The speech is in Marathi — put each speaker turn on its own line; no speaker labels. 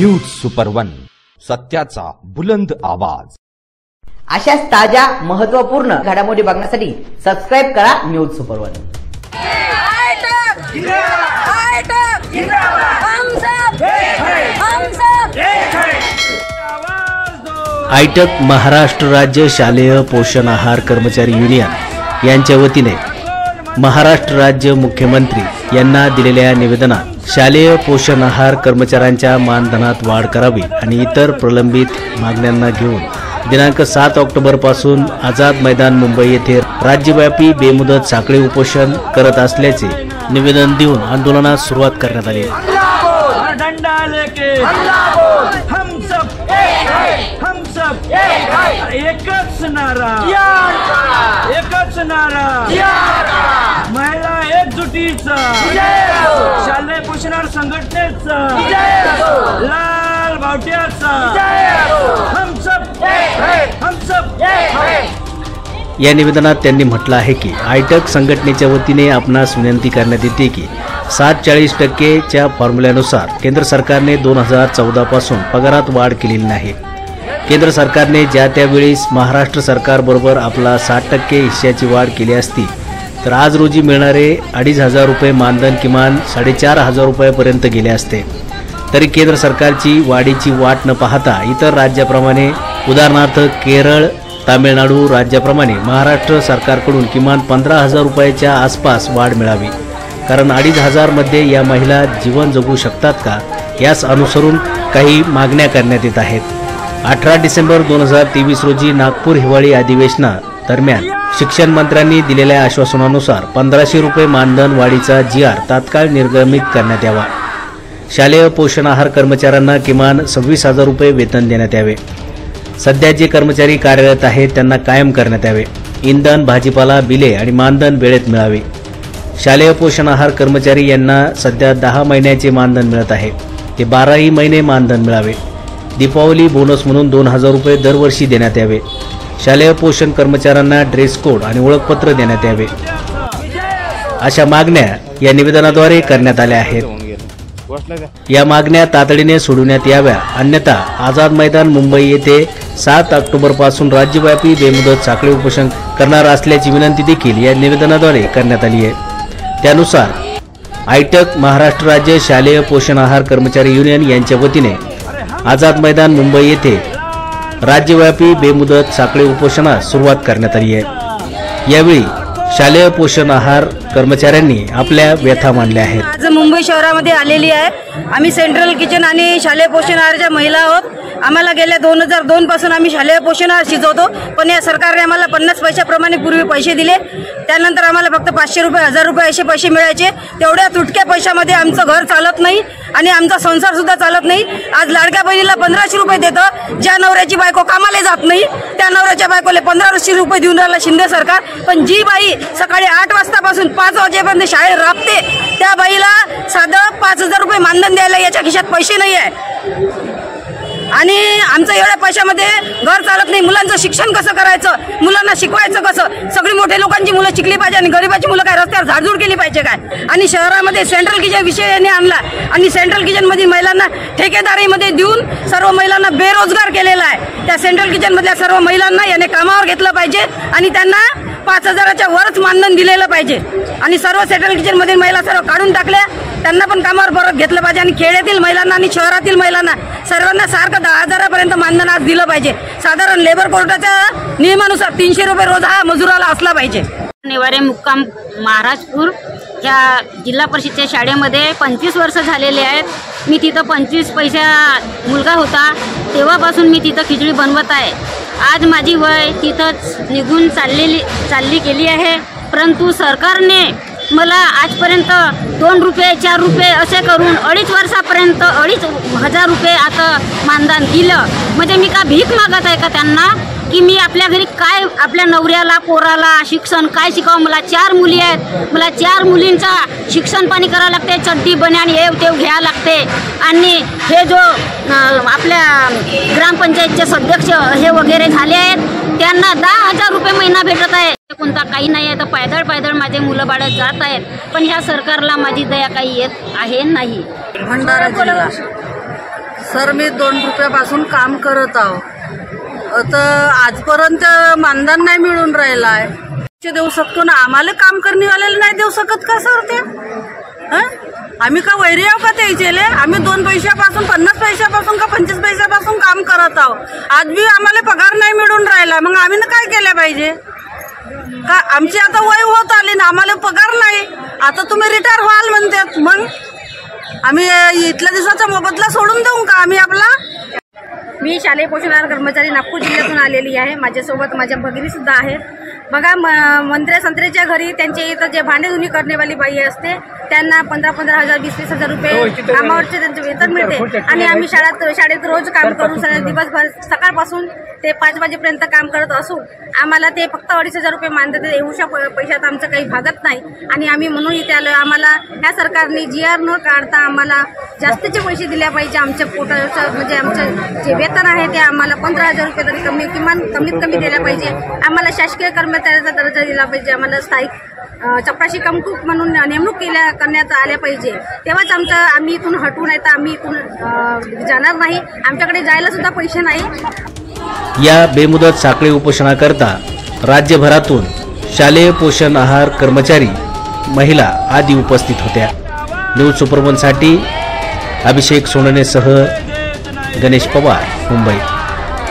न्यूज सुपर 1, सत्याचा बुलंद आवाज।
अशाच ताज्या महत्त्वपूर्ण घडामोडी बघण्यासाठी सबस्क्राइब करा न्यूज सुपर 1।
आयटक महाराष्ट्र राज्य शालेय पोषण आहार कर्मचारी युनियन यांच्या वतीने महाराष्ट्र राज्य मुख्यमंत्री यांना दिलेल्या निवेदनात शालेय पोषण आहार कर्मचाऱ्यांच्या मानधनात वाढ करावी आणि इतर प्रलंबित मागण्यांना घेऊन दिनांक 7 ऑक्टोबर पासून आझाद मैदान मुंबई येथे राज्यव्यापी बेमुदत साखळी उपोषण करत असल्याचे निवेदन देऊन आंदोलनास सुरुवात करण्यात आली।
महिला एकजुटीचा शालेय पोषणार संघटनेचा लाल बावट्याचा हम सब
या निवेदनात त्यांनी म्हटलं आहे की आयटक संघटनेच्या वतीने आपणास विनंती करण्यात येते की 40% फॉर्म्युल्यानुसार केंद्र सरकारने 2014 पासून पगारात वाढ केलेली नाही। केंद्र सरकारने ज्या त्यावेळेस महाराष्ट्र सरकारबरोबर आपला 60% हिश्श्याची वाढ केली असती तर आज रोजी मिळणारे 2,500 रुपये मानधन किमान 4,500 रुपयापर्यंत गेले असते। तरी केंद्र सरकारची वाढीची वाट न पाहता इतर राज्याप्रमाणे उदाहरणार्थ केरळ, तामिळनाडू राज्याप्रमाणे महाराष्ट्र सरकारकडून किमान 15,000 रुपयाच्या आसपास वाढ मिळावी, कारण 2,500 मध्ये या महिला जीवन जगू शकतात का यास अनुसरून काही मागण्या करण्यात येत आहेत। 18 डिसेंबर 2023 रोजी नागपूर हिवाळी अधिवेशना दरम्यान शिक्षण मंत्र्यांनी दिलेल्या आश्वासनानुसार 1,500 रुपये मानधन वाढीचा GR तात्काळ निर्गमित करण्यात यावा। शालेय पोषण आहार कर्मचाऱ्यांना किमान 26,000 रुपये वेतन देण्यात यावे। सध्या जे कर्मचारी कार्यरत आहेत त्यांना कायम करण्यात यावे। इंधन, भाजीपाला, बिले आणि मानधन वेळेत मिळावे। शालेय पोषण आहार कर्मचारी यांना सध्या 10 महिन्याचे मानधन मिळत आहे, ते 12ही महिने मानधन मिळावे। दीपावली बोनस म्हणून 2,000 रुपये दरवर्षी देण्यात यावे। शालेय पोषण कर्मचाऱ्यांना ड्रेस कोड आणि ओळखपत्र देण्यात यावे। अशा मागण्या या निवेदनाद्वारे करण्यात आल्या आहेत। या मागण्या तातडीने सोडवण्यात याव्या, अन्यथा आझाद मैदान मुंबई येथे 7 ऑक्टोबर पासून राज्यव्यापी बेमुदत साखळी उपोषण करणार असल्याची विनंती देखील या निवेदनाद्वारे करण्यात आली आहे। त्यानुसार आयटक महाराष्ट्र राज्य शालेय पोषण आहार कर्मचारी युनियन यांच्या वतीने आझाद मैदान मुंबई येथे राज्यव्यापी बेमुदत साखळी उपोषणास सुरुवात करण्यात आली आहे। यावेळी शालेय पोषण आहार कर्मचाऱ्यांनी आपल्या व्यथा मांडल्या आहेत।
आज मुंबई शहरामध्ये आलेली आहे। आम्ही सेंट्रल किचन आणि शालेय पोषण आहाराच्या महिला आहोत। आम्हाला गेल्या 2002 पासून आम्ही शालेय पोषण आहार शिजवतो, पण या सरकारने आम्हाला 50 पैशाप्रमाणे पूर्वी पैसे दिले। त्यानंतर आम्हाला फक्त 500 रुपये, 1000 रुपये असे पैसे मिळायचे। तेवढ्या तुटक्या पैशामध्ये आमचं घर चालत नाही आणि आमचा संसार सुद्धा चालत नाही। आज लाडक्या बहिणीला 1500 रुपये देतं, ज्या नवऱ्याची बायको कामाला जात नाही त्या नवऱ्याच्या बायकोला 1500 रुपये देऊन राहिला शिंदे सरकार। पण जी बाई सकाळी 8 वाजतापासून 5 वाजेपर्यंत शाळेत राबते त्या बाईला साधं 5,000 रुपये मानधन द्यायला याच्या खिशात पैसे नाही आहे आणि आमचं एवढ्या पैशामध्ये घर चालत नाही। मुलांचं शिक्षण कसं करायचं, मुलांना शिकवायचं कसं? सगळी मोठ्या लोकांची मुलं शिकली पाहिजे आणि गरीबाची मुलं काय रस्त्यावर झाडझूड केली पाहिजे काय? आणि शहरामध्ये सेंट्रल किचन विषयाने आणला आणि सेंट्रल किचनमधील महिलांना ठेकेदारीमध्ये देऊन सर्व महिलांना बेरोजगार केलेला आहे। त्या सेंट्रल किचनमधल्या सर्व महिलांना याने कामावर घेतलं पाहिजे आणि त्यांना 5,000च्या वरच मानधन दिलेलं पाहिजे आणि सर्व सेंट्रल किचनमधील महिला सर्व काढून टाकल्या, त्यांना पण कामावर परत घेतलं पाहिजे आणि खेड्यातील महिलांना आणि शहरातील महिलांना सर्वांना सारखं 10,000पर्यंत मानधन आज दिलं पाहिजे। साधारण लेबर कोर्टाच्या नियमानुसार 300 रुपये रोज हा मजुराला असला पाहिजे।
नेवारे मुक्काम महाराजपूर या जिल्हा परिषदेच्या शाळेमध्ये 25 वर्ष झालेले आहेत। मी तिथं 25 पैसा मुलगा होता तेव्हापासून मी तिथं खिचडी बनवत आहे। आज माझी वय तिथंच निघून चालली गेली आहे, परंतु सरकारने मला आजपर्यंत 2 रुपये 4 रुपये असे करून 2.5 वर्षापर्यंत 2,500 रुपये आता मानधन दिलं। म्हणजे मी का भीक मागत आहे का त्यांना की मी आपल्या घरी काय आपल्या नवऱ्याला पोराला शिक्षण काय शिकावं? मला 4 मुली आहेत, मला 4 मुलींचा शिक्षण पाणी करावं लागते, चड्डी बन्यान हेव तेव घ्यावं लागते आणि हे जो आपल्या ग्रामपंचायतचे सदस्य हे वगैरे झाले आहेत त्यांना 10,000 रुपये महिना भेटत आहे। कोणता काही नाही आहे तर पायदळ माझे मुलं बाळ जात आहेत, पण ह्या सरकारला माझी दया काही येत आहे नाही।
भंडारा जिल्हा सर मी 2 रुपयापासून काम करत आहो. तर आजपर्यंत मानधन नाही मिळून राहिला आहे. देऊ शकतो ना, आम्हाला काम करणीवाल्याला नाही देऊ शकत का सर ते? आम्ही का वैरी आहो का त्याच्याले? आम्ही 2 पैशापासून 50 पैशापासून का 25 पैशापासून काम करत आहो. आज बी आम्हाला पगार नाही मिळून राहिला. मग आम्ही काय केलं पाहिजे का? आमची आता वय होत आली ना, आम्हाला पगार नाही. आता तुम्ही रिटायर व्हाल म्हणतात, मग आम्ही इथल्या दिवसाचा मोबदला सोडून देऊ का आम्ही आपला?
मी शालेय पोषण आहार कर्मचारी नागपूर जिल्ह्यातून आलेली आहे. माझ्यासोबत माझ्या भगिनी सुद्धा आहेत. बघा, मंत्र्या संत्र्याच्या घरी त्यांच्या इथं जे भांडेधुणी करण्यावाली बाई असते त्यांना 15,000 20,000 रुपये कामावरचे त्यांचे वेतन मिळते. आणि आम्ही शाळेत रोज काम करून दिवसभर सकाळपासून ते 5 वाजेपर्यंत काम करत असून आम्हाला ते फक्त 2,500 रुपये मानधन देते. एवढ्या पैशात आमचं काही भागत नाही आणि आम्ही म्हणून इथे आलो. आम्हाला ह्या सरकारने GR न काढता आम्हाला जास्तीचे पैसे दिले पाहिजे. आमच्या पोटाचं म्हणजे आमचं जे वेतन आहे ते आम्हाला 15,000 रुपये तरी कमीत कमी दिल्या पाहिजे. आम्हाला शासकीय कर्मचाऱ्याचा दर्जा दिला पाहिजे. आम्हाला स्थायिक चपराशी कमकुक म्हणून नेमणूक करण्यात आल्या पाहिजे. तेव्हाच आम्ही इथून हटू, नाही तर आम्ही इथून जाणार नाही. आमच्याकडे जायला सुद्धा पैसे नाही.
या बेमुदत साखळी उपोषणाकरता राज्यभरातून शालेय पोषण आहार कर्मचारी, महिला आदी उपस्थित होत्या. न्यूज सुपरवनसाठी अभिषेक सोननेसह गणेश पवार, मुंबई.